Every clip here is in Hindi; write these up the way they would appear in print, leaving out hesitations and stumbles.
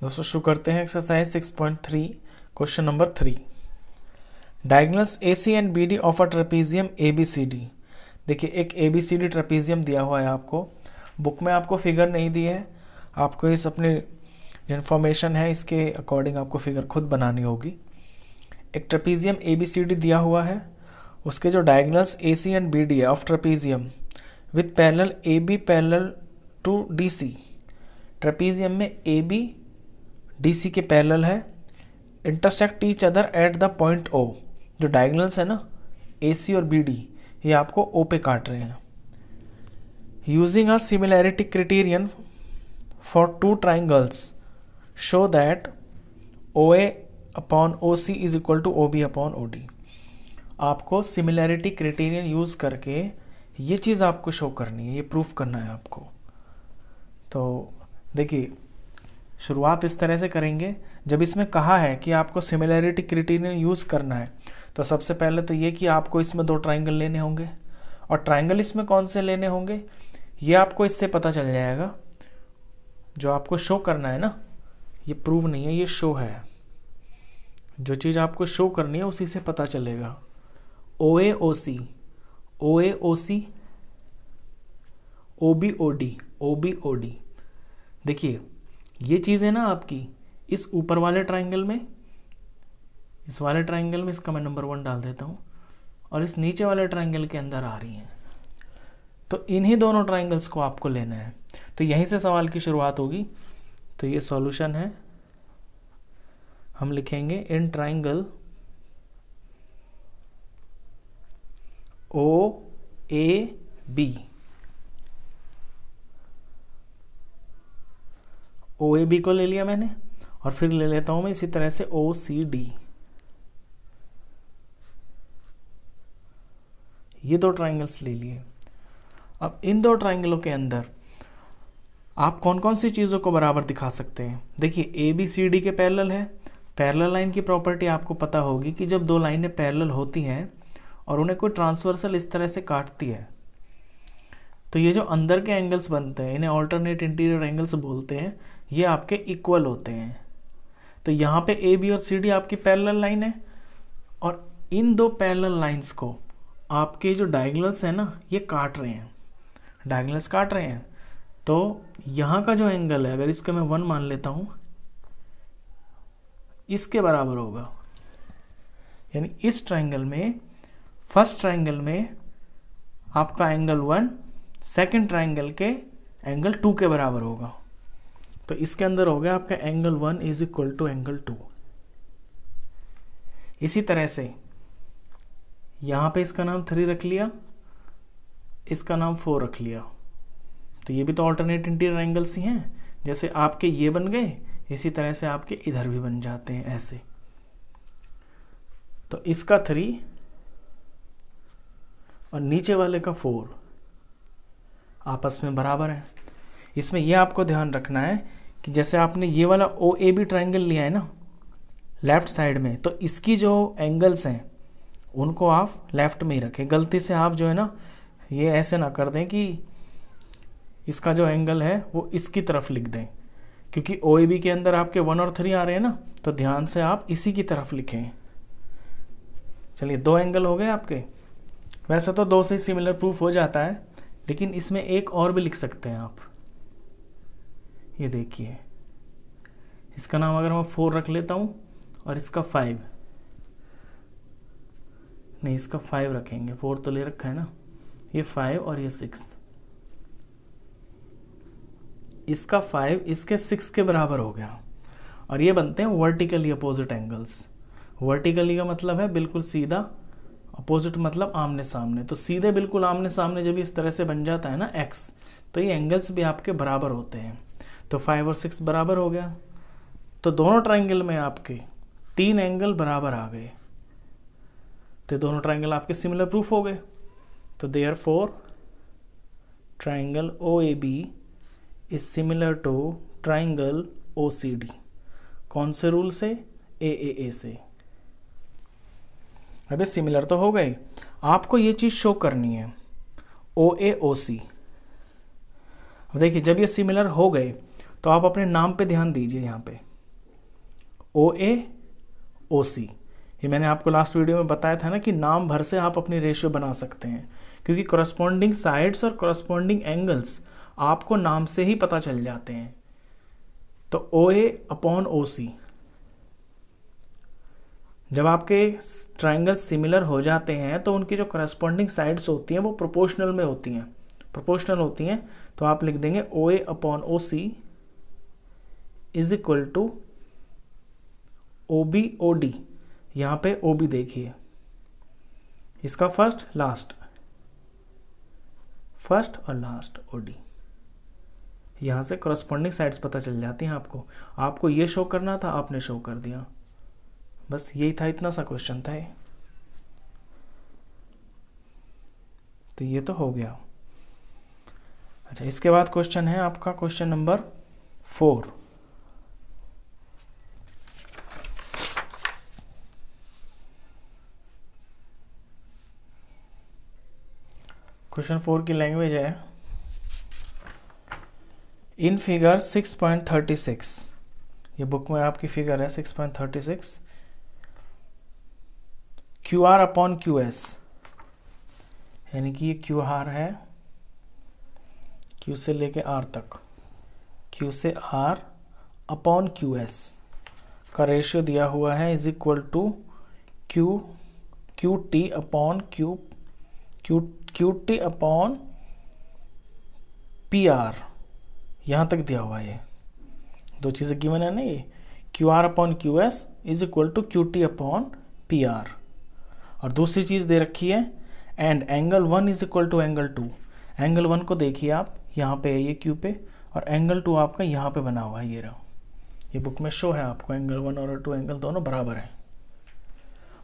दोस्तों शुरू करते हैं exercise 6.3 question number 3। Diagonals AC and BD of a trapezium ABCD। देखिए एक ABCD ट्रेपीजियम दिया हुआ है आपको, बुक में आपको फिगर नहीं दी है, आपको इस अपने जो इन्फॉर्मेशन है इसके अकॉर्डिंग आपको फिगर खुद बनानी होगी। एक ट्रेपीजियम ABCD दिया हुआ है, उसके जो डायगोनल्स AC एंड BD है of trapezium with parallel AB parallel to DC। Trapezium में AB DC के पैरेलल है, intersect each other at the point O। जो डायगोनल्स है ना AC और BD, ये आपको O पे काट रहे हैं। Using a similarity criterion for two triangles show that OA upon OC is equal to OB upon OD। आपको सिमिलैरिटी क्राइटेरियन यूज करके ये चीज़ आपको शो करनी है, ये प्रूफ करना है आपको। तो देखिए शुरुआत इस तरह से करेंगे। जब इसमें कहा है कि आपको सिमिलैरिटी क्राइटेरियन यूज़ करना है, तो सबसे पहले तो ये कि आपको इसमें दो ट्राइंगल लेने होंगे, और ट्राइंगल इसमें कौन से लेने होंगे ये आपको इससे पता चल जाएगा। जो आपको शो करना है ना, ये प्रूव नहीं है, ये शो है। जो चीज़ आपको शो करनी है उसी से पता चलेगा। OA OC, OA OC, OB OD, OB OD। देखिए ये चीज़ है ना आपकी इस ऊपर वाले ट्राइंगल में, इस वाले ट्राइंगल में इसका मैं नंबर 1 डाल देता हूँ, और इस नीचे वाले ट्राइंगल के अंदर आ रही हैं। तो इन्हीं दोनों ट्राइंगल्स को आपको लेना है। तो यहीं से सवाल की शुरुआत होगी। तो ये सॉल्यूशन है, हम लिखेंगे इन ट्राइंगल OAB, OAB को ले लिया मैंने, और फिर ले लेता हूं मैं इसी तरह से OCD। ये दो ट्राइंगल्स ले लिए। अब इन दो ट्राइंगलों के अंदर आप कौन कौन सी चीज़ों को बराबर दिखा सकते हैं। देखिए ABCD के पैरेलल है। पैरेलल लाइन की प्रॉपर्टी आपको पता होगी कि जब दो लाइनें पैरेलल होती हैं और उन्हें कोई ट्रांसवर्सल इस तरह से काटती है, तो ये जो अंदर के एंगल्स बनते हैं इन्हें ऑल्टरनेट इंटीरियर एंगल्स बोलते हैं, ये आपके इक्वल होते हैं। तो यहाँ पे AB और CD आपकी पैरेलल लाइन है, और इन दो पैरेलल लाइंस को आपके जो डायगोनल्स हैं ना ये काट रहे हैं, डायगोनल्स काट रहे हैं। तो यहाँ का जो एंगल है, अगर इसको मैं 1 मान लेता हूँ, इसके बराबर होगा। यानी इस ट्राइंगल में, फर्स्ट ट्राइंगल में आपका एंगल 1 सेकंड ट्राइंगल के एंगल 2 के बराबर होगा। तो इसके अंदर हो गया आपका angle 1 is equal to angle 2। इसी तरह से यहां पे इसका नाम 3 रख लिया, इसका नाम 4 रख लिया। तो ये भी तो ऑल्टरनेट इंटीरियर एंगल्स ही हैं। जैसे आपके ये बन गए, इसी तरह से आपके इधर भी बन जाते हैं ऐसे। तो इसका 3 और नीचे वाले का 4 आपस में बराबर है। इसमें यह आपको ध्यान रखना है कि जैसे आपने ये वाला OAB ट्राइंगल लिया है ना लेफ्ट साइड में, तो इसकी जो एंगल्स हैं उनको आप लेफ्ट में ही रखें। गलती से आप जो है ना ये ऐसे ना कर दें कि इसका जो एंगल है वो इसकी तरफ लिख दें, क्योंकि OAB के अंदर आपके 1 और 3 आ रहे हैं ना, तो ध्यान से आप इसी की तरफ लिखें। चलिए 2 एंगल हो गए आपके। वैसे तो 2 से सिमिलर प्रूफ हो जाता है, लेकिन इसमें एक और भी लिख सकते हैं आप। ये देखिए इसका नाम अगर मैं 4 रख लेता हूं और इसका 5, नहीं इसका 5 रखेंगे, 4 तो ले रखा है ना, ये 5 और ये 6, इसका 5 इसके 6 के बराबर हो गया, और ये बनते हैं वर्टिकली अपोजिट एंगल्स। वर्टिकली का मतलब है बिल्कुल सीधा, अपोजिट मतलब आमने सामने। तो सीधे बिल्कुल आमने सामने जब इस तरह से बन जाता है ना X, तो ये एंगल्स भी आपके बराबर होते हैं। तो 5 और 6 बराबर हो गया। तो दोनों ट्राइंगल में आपके 3 एंगल बराबर आ गए, तो दोनों ट्राइंगल आपके सिमिलर प्रूफ हो गए। तो therefore triangle OAB is similar to triangle OCD। कौन से रूल से? AAA से। अबे सिमिलर तो हो गए, आपको ये चीज शो करनी है OA OC। देखिए जब ये सिमिलर हो गए तो आप अपने नाम पे ध्यान दीजिए। यहाँ पे OA OC। ये मैंने आपको लास्ट वीडियो में बताया था ना कि नाम भर से आप अपनी रेशियो बना सकते हैं, क्योंकि करस्पॉन्डिंग साइड्स और करस्पॉन्डिंग एंगल्स आपको नाम से ही पता चल जाते हैं। तो OA अपॉन OC, जब आपके ट्राइंगल सिमिलर हो जाते हैं तो उनकी जो करस्पॉन्डिंग साइड्स होती हैं वो प्रोपोर्शनल में होती हैं, प्रोपोर्शनल होती हैं। तो आप लिख देंगे OA upon OC is equal to OB OD। यहाँ पे OB देखिए, इसका फर्स्ट और लास्ट OD। यहाँ से करस्पॉन्डिंग साइड्स पता चल जाती हैं आपको ये शो करना था, आपने शो कर दिया। बस यही था, इतना सा क्वेश्चन था ये। तो ये तो हो गया। अच्छा, इसके बाद क्वेश्चन है आपका क्वेश्चन नंबर 4। क्वेश्चन 4 की लैंग्वेज है इन फिगर 6.36। ये बुक में आपकी फिगर है 6.36। QR अपॉन QS, यानी कि ये QR है, Q से लेके R तक, Q से R अपॉन QS का रेशियो दिया हुआ है is equal to QT upon QT upon PR। यहाँ तक दिया हुआ है, ये दो चीज़ें गिवन है ना, ये QR upon QS is equal to QT upon PR। और दूसरी चीज़ दे रखी है and angle 1 is equal to angle 2। Angle 1 को देखिए आप, यहाँ पे है ये Q पे, और एंगल 2 आपका यहाँ पे बना हुआ है, ये रहा, ये बुक में शो है आपको। एंगल 1 और 2 एंगल दोनों बराबर हैं।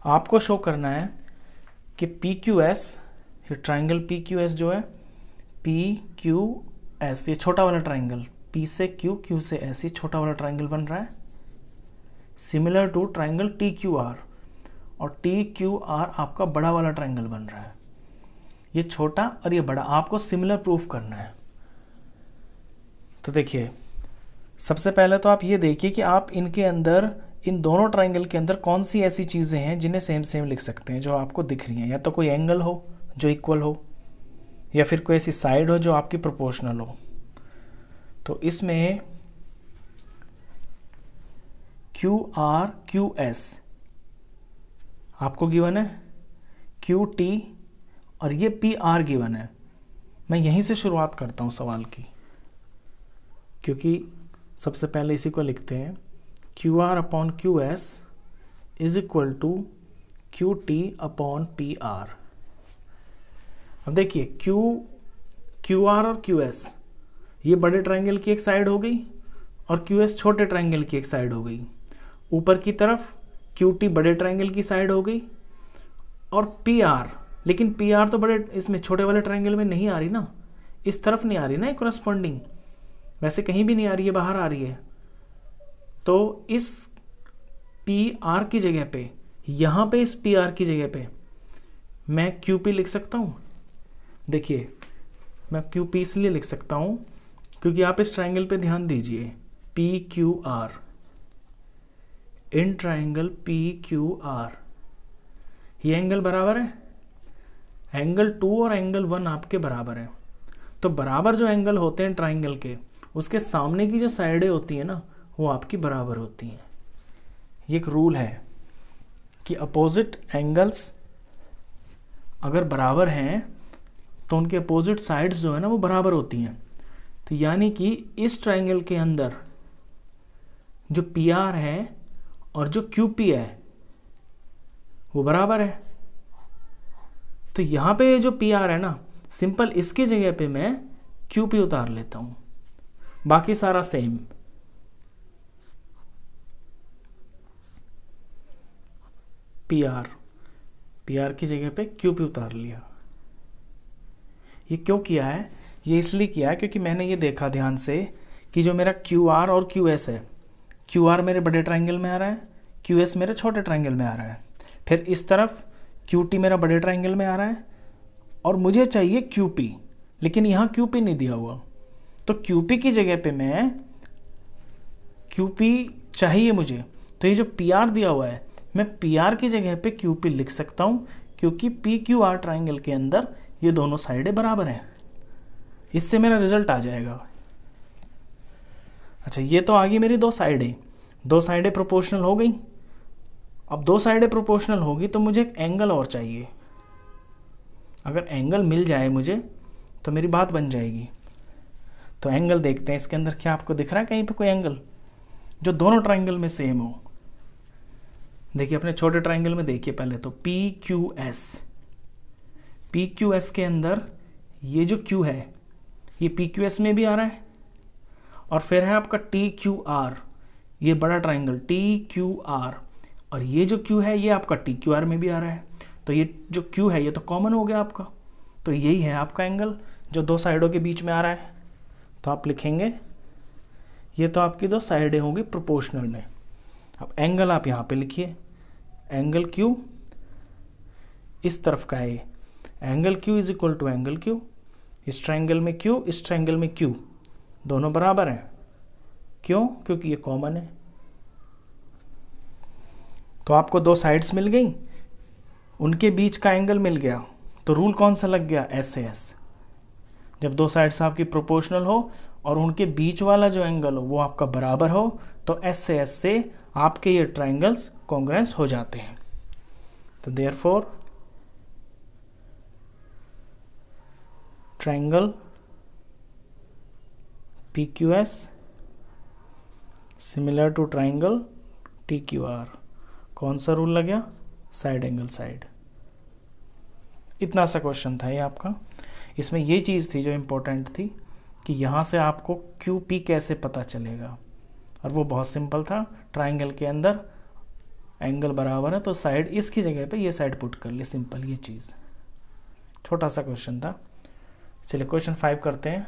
आपको शो करना है कि PQS, ये ट्राइंगल PQS जो है, PQS ये छोटा वाला ट्राइंगल, P से Q, Q से S, ये छोटा वाला ट्राइंगल बन रहा है, सिमिलर टू ट्राइंगल TQR। और TQR आपका बड़ा वाला ट्राइंगल बन रहा है, ये छोटा और ये बड़ा, आपको सिमिलर प्रूफ करना है। तो देखिए, सबसे पहले तो आप ये देखिए कि आप इनके अंदर, इन दोनों ट्राइंगल के अंदर कौन सी ऐसी चीज़ें हैं जिन्हें सेम सेम लिख सकते हैं, जो आपको दिख रही हैं। या तो कोई एंगल हो जो इक्वल हो, या फिर कोई ऐसी साइड हो जो आपकी प्रोपोर्शनल हो। तो इसमें QR QS आपको गिवन है, QT और ये PR गिवन है। मैं यहीं से शुरुआत करता हूँ सवाल की, क्योंकि सबसे पहले इसी को लिखते हैं, QR upon QS is equal to QT upon PR। अब देखिए, QR और QS ये बड़े ट्राइंगल की एक साइड हो गई और QS छोटे ट्राइंगल की एक साइड हो गई। ऊपर की तरफ QT बड़े ट्राइंगल की साइड हो गई, और PR, लेकिन PR तो बड़े, इसमें छोटे वाले ट्राइंगल में नहीं आ रही ना, इस तरफ नहीं आ रही ना, एक करस्पॉन्डिंग वैसे कहीं भी नहीं आ रही है, बाहर आ रही है। तो इस PR की जगह पे, यहाँ पे इस PR की जगह पे मैं QP लिख सकता हूँ। देखिए, मैं QP इसलिए लिख सकता हूँ क्योंकि आप इस ट्राइंगल पे ध्यान दीजिए, PQR, इन ट्राइंगल PQR ये एंगल बराबर है, एंगल 2 और एंगल 1 आपके बराबर है। तो बराबर जो एंगल होते हैं ट्राइंगल के, उसके सामने की जो साइडें होती हैं ना, वो आपकी बराबर होती हैं। ये एक रूल है कि अपोजिट एंगल्स अगर बराबर हैं तो उनके अपोजिट साइड्स जो है ना वो बराबर होती हैं। तो यानी कि इस ट्राइंगल के अंदर जो PR है और जो QP है वो बराबर है। तो यहाँ पे जो PR है ना, सिंपल इसकी जगह पे मैं QP उतार लेता हूँ, बाकी सारा सेम। PR की जगह पे QP उतार लिया। ये क्यों किया है? ये इसलिए किया है क्योंकि मैंने ये देखा ध्यान से कि जो मेरा QR और QS है, QR मेरे बड़े ट्राइंगल में आ रहा है, QS मेरे छोटे ट्राइंगल में आ रहा है। फिर इस तरफ QT मेरा बड़े ट्राइंगल में आ रहा है, और मुझे चाहिए QP, लेकिन यहाँ QP नहीं दिया हुआ। तो QP की जगह पे मैं, QP चाहिए मुझे, तो ये जो पी आर दिया हुआ है, मैं पी आर की जगह पे क्यू पी लिख सकता हूँ, क्योंकि पी क्यू आर ट्राइंगल के अंदर ये दोनों साइडें बराबर हैं। इससे मेरा रिजल्ट आ जाएगा। अच्छा, ये तो आ गई मेरी दो साइडें प्रोपोर्शनल हो गई। अब दो साइडें प्रोपोर्शनल होगी तो मुझे एक एंगल और चाहिए। अगर एंगल मिल जाए मुझे तो मेरी बात बन जाएगी। तो एंगल देखते हैं इसके अंदर, क्या आपको दिख रहा है कहीं पे कोई एंगल जो दोनों ट्राइंगल में सेम हो? देखिए अपने छोटे ट्राइंगल में देखिए पहले तो पी क्यू एस के अंदर ये जो क्यू है ये पी क्यू एस में भी आ रहा है, और फिर है आपका टी क्यू आर, ये बड़ा ट्राइंगल टी क्यू आर, और ये जो क्यू है ये आपका टी क्यू आर में भी आ रहा है। तो ये जो क्यू है ये तो कॉमन हो गया आपका, तो यही है आपका एंगल जो दो साइडों के बीच में आ रहा है। तो आप लिखेंगे ये तो आपकी दो साइडें होंगी प्रोपोर्शनल में। अब एंगल आप यहाँ पे लिखिए, एंगल क्यू इस तरफ का है, angle Q is equal to angle Q, इस ट्राइंगल में क्यू, इस ट्राइंगल में क्यू, दोनों बराबर हैं। क्यों? क्योंकि ये कॉमन है। तो आपको दो साइड्स मिल गई, उनके बीच का एंगल मिल गया, तो रूल कौन सा लग गया? एस से एस। जब दो साइड्स आपकी प्रोपोर्शनल हो और उनके बीच वाला जो एंगल हो वो आपका बराबर हो, तो एस से एस से आपके ये ट्राइंगल्स कॉन्ग्रुएंस हो जाते हैं। तो therefore triangle P Q S similar to triangle T Q R. कौन सा रूल लग गया? Side angle side. इतना सा क्वेश्चन था ये आपका। इसमें ये चीज़ थी जो इम्पोर्टेंट थी कि यहाँ से आपको क्यू पी कैसे पता चलेगा, और वो बहुत सिंपल था। ट्राइंगल के अंदर एंगल बराबर है तो साइड इसकी जगह पे ये साइड पुट कर ली, सिंपल ये चीज़। छोटा सा क्वेश्चन था। चलिए क्वेश्चन 5 करते हैं।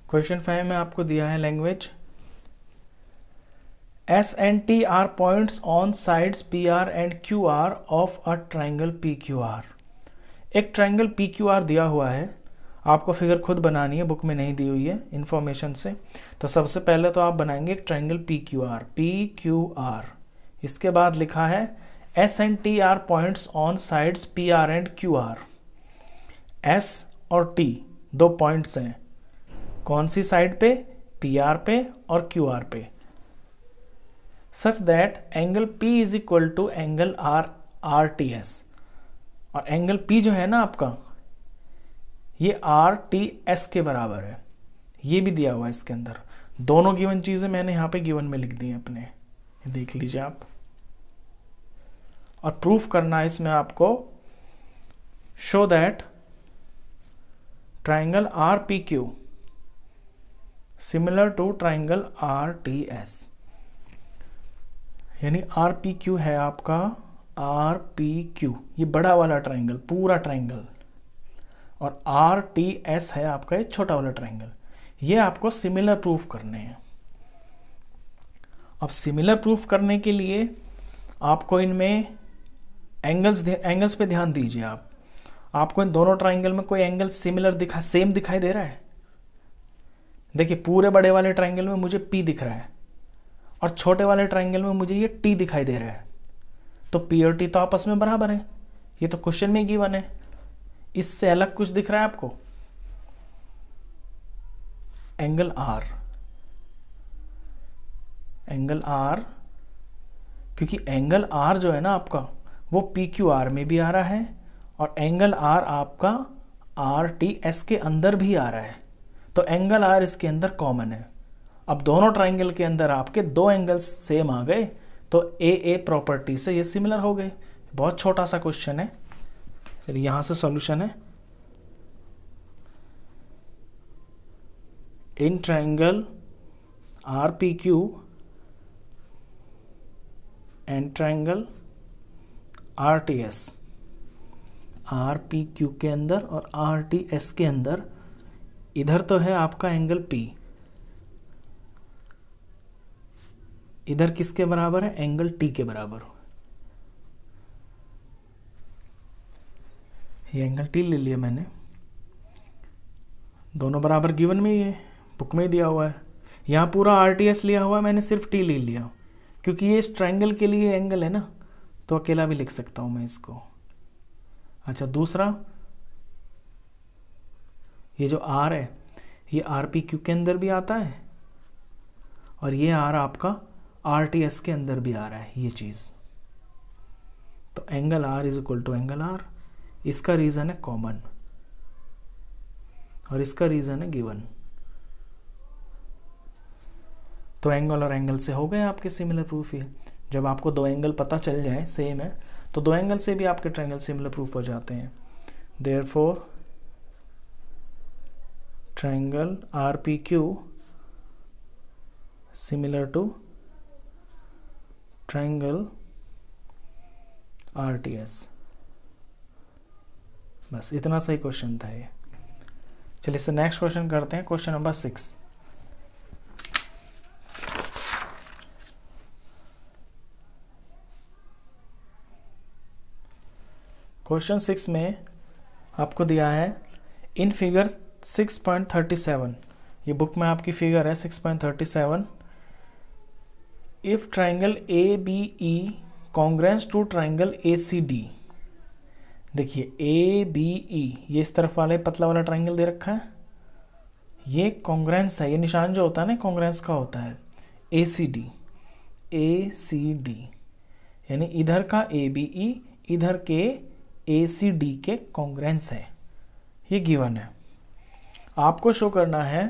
क्वेश्चन 5 में आपको दिया है language S and T R points on sides P R and Q are of a triangle P Q R. एक ट्राइंगल पी क्यू आर दिया हुआ है, आपको फिगर खुद बनानी है, बुक में नहीं दी हुई है इन्फॉर्मेशन से। तो सबसे पहले तो आप बनाएंगे एक ट्राइंगल पी क्यू आर। इसके बाद लिखा है S and T R points on sides P R and Q R. S और टी दो पॉइंट्स हैं, कौन सी साइड पे? पी आर पे और क्यू आर पे। Such that angle P is equal to angle R T S. और एंगल P जो है ना आपका, ये आर टी एस के बराबर है। ये भी दिया हुआ है इसके अंदर। दोनों गिवन चीजें मैंने यहाँ पे गिवन में लिख दी हैं अपने, देख लीजिए आप। और प्रूफ करना है इसमें आपको, show that triangle R P Q similar to triangle R T S. यानी आर पी क्यू है आपका, आर पी क्यू ये बड़ा वाला ट्राइंगल, पूरा ट्राइंगल, और आर टी एस है आपका ये छोटा वाला ट्राइंगल। ये आपको सिमिलर प्रूफ करने हैं। अब सिमिलर प्रूफ करने के लिए आपको इनमें एंगल्स पे ध्यान दीजिए आप। आपको इन दोनों ट्राइंगल में कोई एंगल सेम दिखाई दे रहा है? देखिए पूरे बड़े वाले ट्राइंगल में मुझे P दिख रहा है और छोटे वाले ट्राइंगल में मुझे ये T दिखाई दे रहा है। तो P और T तो आपस में बराबर है, ये तो क्वेश्चन में गिवन है। इससे अलग कुछ दिख रहा है आपको? एंगल R, क्योंकि एंगल R जो है ना आपका वो PQR में भी आ रहा है और एंगल R आपका RTS के अंदर भी आ रहा है। तो एंगल R इसके अंदर कॉमन है। अब दोनों ट्राइंगल के अंदर आपके दो एंगल्स सेम आ गए, तो ए प्रॉपर्टी से ये सिमिलर हो गए। बहुत छोटा सा क्वेश्चन है। चलिए यहां से सॉल्यूशन है। In triangle RPQ and triangle RTS, RPQ के अंदर और RTS के अंदर, इधर तो है आपका एंगल P, इधर किसके बराबर है? एंगल T के बराबर। ये एंगल टी ले लिया मैंने, दोनों बराबर गिवन में ही है, बुक में दिया हुआ है। यहाँ पूरा RTS लिया हुआ है, मैंने सिर्फ टी ले लिया क्योंकि ये इस ट्रायंगल के लिए एंगल है ना, तो अकेला भी लिख सकता हूँ मैं इसको। अच्छा, दूसरा ये जो R है ये RPQ के अंदर भी आता है और ये R आपका RTS के अंदर भी आ रहा है ये चीज़। तो angle R is equal to angle R, इसका रीज़न है कॉमन और इसका रीज़न है गिवन। तो एंगल और एंगल से हो गए आपके सिमिलर प्रूफ। ये जब आपको दो एंगल पता चल जाए सेम है तो दो एंगल से भी आपके ट्रायंगल सिमिलर प्रूफ हो जाते हैं। Therefore triangle RPQ similar to triangle RTS। बस इतना सही क्वेश्चन था ये। चलिए इससे नेक्स्ट क्वेश्चन करते हैं, क्वेश्चन नंबर 6। क्वेश्चन 6 में आपको दिया है इन फिगर 6.37, ये बुक में आपकी फिगर है 6.37, if triangle ABE congruence to triangle ACD। देखिए ABE ये इस तरफ वाला पतला वाला ट्राइंगल दे रखा है, ये कॉन्ग्रेंस है, ये निशान जो होता है ना कॉन्ग्रेंस का होता है ACD यानी इधर का ABE इधर के ACD के कॉन्ग्रेंस है, ये गिवन है। आपको शो करना है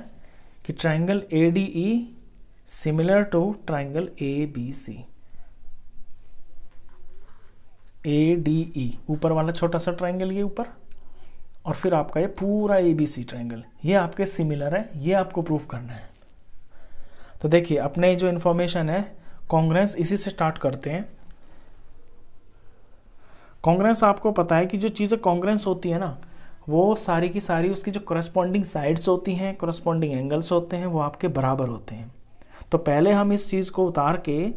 कि triangle ADE similar to triangle ABC। ADE ऊपर वाला छोटा सा ट्राइंगल ये ऊपर, और फिर आपका ये पूरा ABC ट्राइंगल, ये आपके सिमिलर है, ये आपको प्रूफ करना है। तो देखिए अपने जो इन्फॉर्मेशन है कॉन्ग्रेंस इसी से स्टार्ट करते हैं। कॉन्ग्रेंस आपको पता है कि जो चीज़ें कॉन्ग्रेंस होती है ना वो सारी की सारी उसकी जो करस्पॉन्डिंग साइड्स होती हैं, करस्पॉन्डिंग एंगल्स होते हैं, वो आपके बराबर होते हैं। तो पहले हम इस चीज़ को उतार के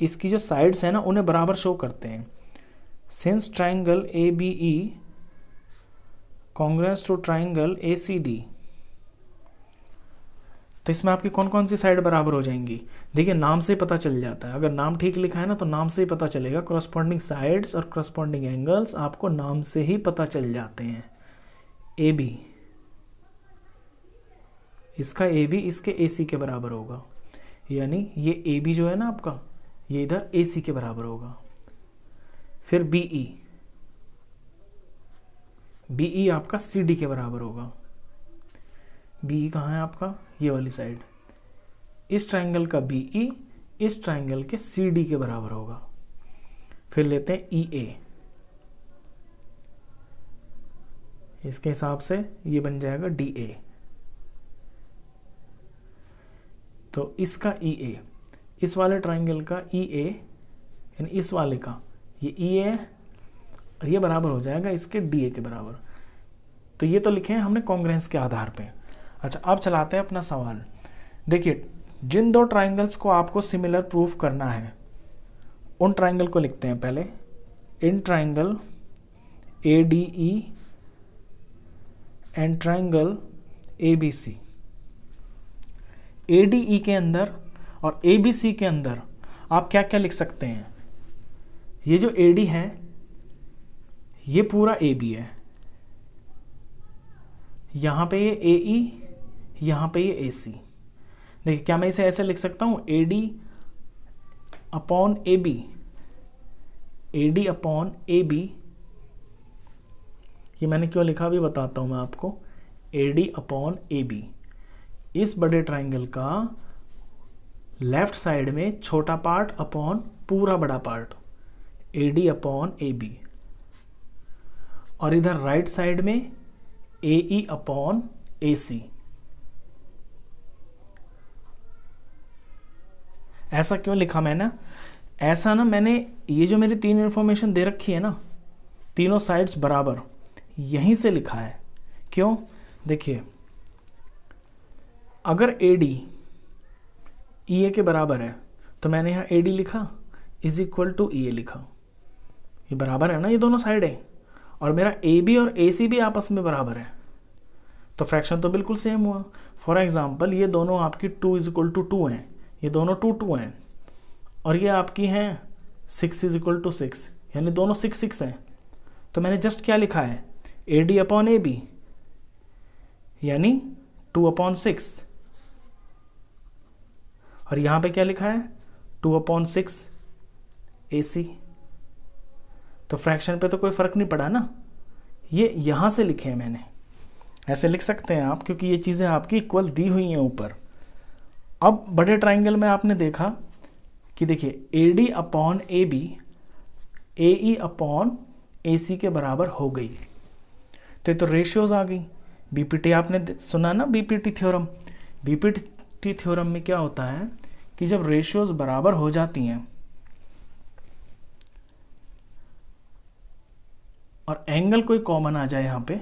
इसकी जो साइड्स हैं ना उन्हें बराबर शो करते हैं। Since triangle ABE congruence to triangle ACD, तो इसमें आपकी कौन कौन सी साइड बराबर हो जाएंगी? देखिए नाम से ही पता चल जाता है, अगर नाम ठीक लिखा है ना तो नाम से ही पता चलेगा। करस्पॉन्डिंग साइड्स और करस्पॉन्डिंग एंगल्स आपको नाम से ही पता चल जाते हैं। AB, इसका AB इसके AC के बराबर होगा, यानी ये AB जो है ना आपका ये इधर AC के बराबर होगा। फिर BE आपका CD के बराबर होगा। BE कहाँ है आपका? ये वाली साइड। इस ट्राइंगल का BE इस ट्राइंगल के CD के बराबर होगा। फिर लेते हैं EA, इसके हिसाब से ये बन जाएगा DA। तो इसका EA इस वाले ट्राइंगल का EA यानी इस वाले का ये EA और ये बराबर हो जाएगा इसके DA के बराबर। तो ये तो लिखे हैं हमने कॉन्ग्रेंस के आधार पे। अच्छा अब चलाते हैं अपना सवाल। देखिए जिन दो ट्राइंगल्स को आपको सिमिलर प्रूफ करना है उन ट्राइंगल को लिखते हैं पहले। In triangle ADE and triangle ABC। ADE के अंदर और ABC के अंदर आप क्या क्या लिख सकते हैं? ये जो AD है ये पूरा AB है, यहाँ पे ये AE, यहाँ पे ये AC। देखिए क्या मैं इसे ऐसे लिख सकता हूँ AD upon AB, AD upon AB। ये मैंने क्यों लिखा भी बताता हूँ मैं आपको। AD अपॉन AB इस बड़े ट्राइंगल का लेफ्ट साइड में छोटा पार्ट अपॉन पूरा बड़ा पार्ट AD अपॉन AB, और इधर राइट साइड में AE अपॉन AC। ऐसा क्यों लिखा मैंने? ऐसा ना मैंने ये जो मेरी तीन इंफॉर्मेशन दे रखी है ना तीनों साइड्स बराबर, यहीं से लिखा है। क्यों? देखिए अगर AD EA के बराबर है तो मैंने यहाँ AD लिखा इज इक्वल टू EA लिखा, ये बराबर है ना ये दोनों साइड है। और मेरा ए बी और ए सी भी आपस में बराबर है, तो फ्रैक्शन तो बिल्कुल सेम हुआ। फॉर एग्जांपल ये दोनों आपकी 2 इज इक्वल टू 2 हैं, ये दोनों 2 2 हैं, और ये आपकी हैं 6 इज इक्वल टू 6, यानी दोनों 6 6 हैं। तो मैंने जस्ट क्या लिखा है, A D upon A B यानी 2/6, और यहां पे क्या लिखा है 2/6 ए सी। तो फ्रैक्शन पे तो कोई फर्क नहीं पड़ा ना, ये यहां से लिखे हैं मैंने, ऐसे लिख सकते हैं आप, क्योंकि ये चीज़ें आपकी इक्वल दी हुई हैं ऊपर। अब बड़े ट्राइंगल में आपने देखा कि देखिए A D upon A B A E upon A C के बराबर हो गई, तो ये तो रेशियोज आ गई। बीपीटी आपने सुना ना, बीपीटी थ्योरम। बीपीटी थ्योरम में क्या होता है कि जब रेशियोज बराबर हो जाती हैं और एंगल कोई कॉमन आ जाए यहां पे,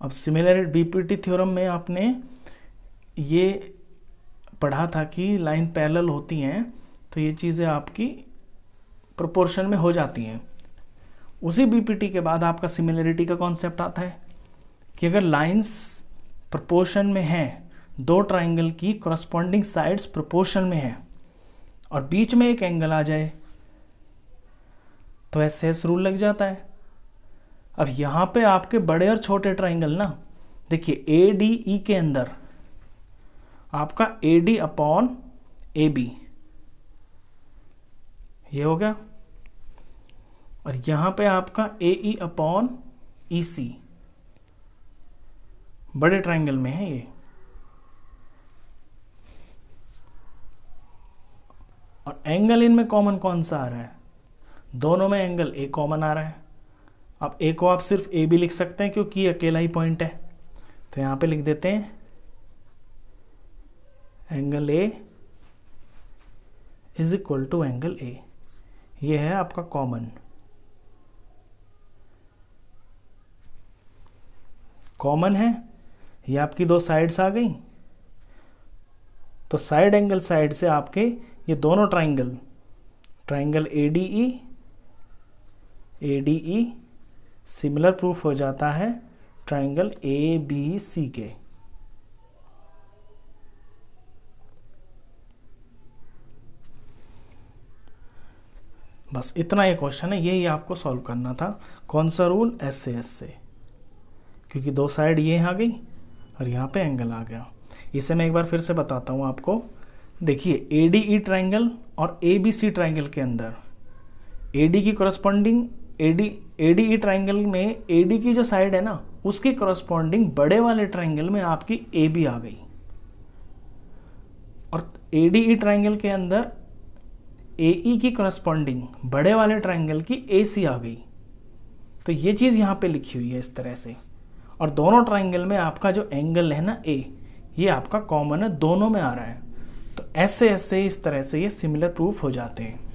अब सिमिलरिटी बीपीटी थ्योरम में आपने ये पढ़ा था कि लाइन पैरेलल होती हैं तो ये चीज़ें आपकी प्रोपोर्शन में हो जाती हैं। उसी बीपीटी के बाद आपका सिमिलरिटी का कॉन्सेप्ट आता है कि अगर लाइंस प्रोपोर्शन में हैं, दो ट्राइंगल की कॉरस्पॉन्डिंग साइड्स प्रोपोर्शन में हैं और बीच में एक एंगल आ जाए तो एस रूल लग जाता है। अब यहां पे आपके बड़े और छोटे ट्राइंगल ना, देखिए ए डी ई के अंदर आपका A D upon A B ये हो गया, और यहां पे आपका ए ई अपॉन ई सी बड़े ट्राइंगल में है ये, और एंगल इनमें कॉमन कौन सा आ रहा है, दोनों में एंगल ए कॉमन आ रहा है। अब ए को आप सिर्फ ए भी लिख सकते हैं क्योंकि ये अकेला ही पॉइंट है, तो यहां पे लिख देते हैं angle A is equal to angle A, ये है आपका कॉमन है, ये आपकी दो साइड्स आ गई, तो साइड एंगल साइड से आपके ये दोनों triangle A D E similar proof हो जाता है ट्राइंगल ए बी सी के। बस इतना ये क्वेश्चन है, यही आपको सॉल्व करना था। कौन सा रूल, एस से, क्योंकि दो साइड ये आ गई और यहाँ पे एंगल आ गया। इसे मैं एक बार फिर से बताता हूँ आपको। देखिए ए डी ई ट्राइंगल और ए बी सी ट्राइंगल के अंदर ए डी की corresponding A D E triangle में ए डी की जो साइड है ना उसकी कॉरस्पॉन्डिंग बड़े वाले ट्राइंगल में आपकी ए बी आ गई, और ए डी ई ट्राइंगल के अंदर ए ई की कॉरस्पॉन्डिंग बड़े वाले ट्राइंगल की ए सी आ गई। तो ये चीज़ यहाँ पे लिखी हुई है इस तरह से, और दोनों ट्राइंगल में आपका जो एंगल है ना ए, ये आपका कॉमन है, दोनों में आ रहा है। तो ऐसे इस तरह से ये सिमिलर प्रूफ हो जाते हैं।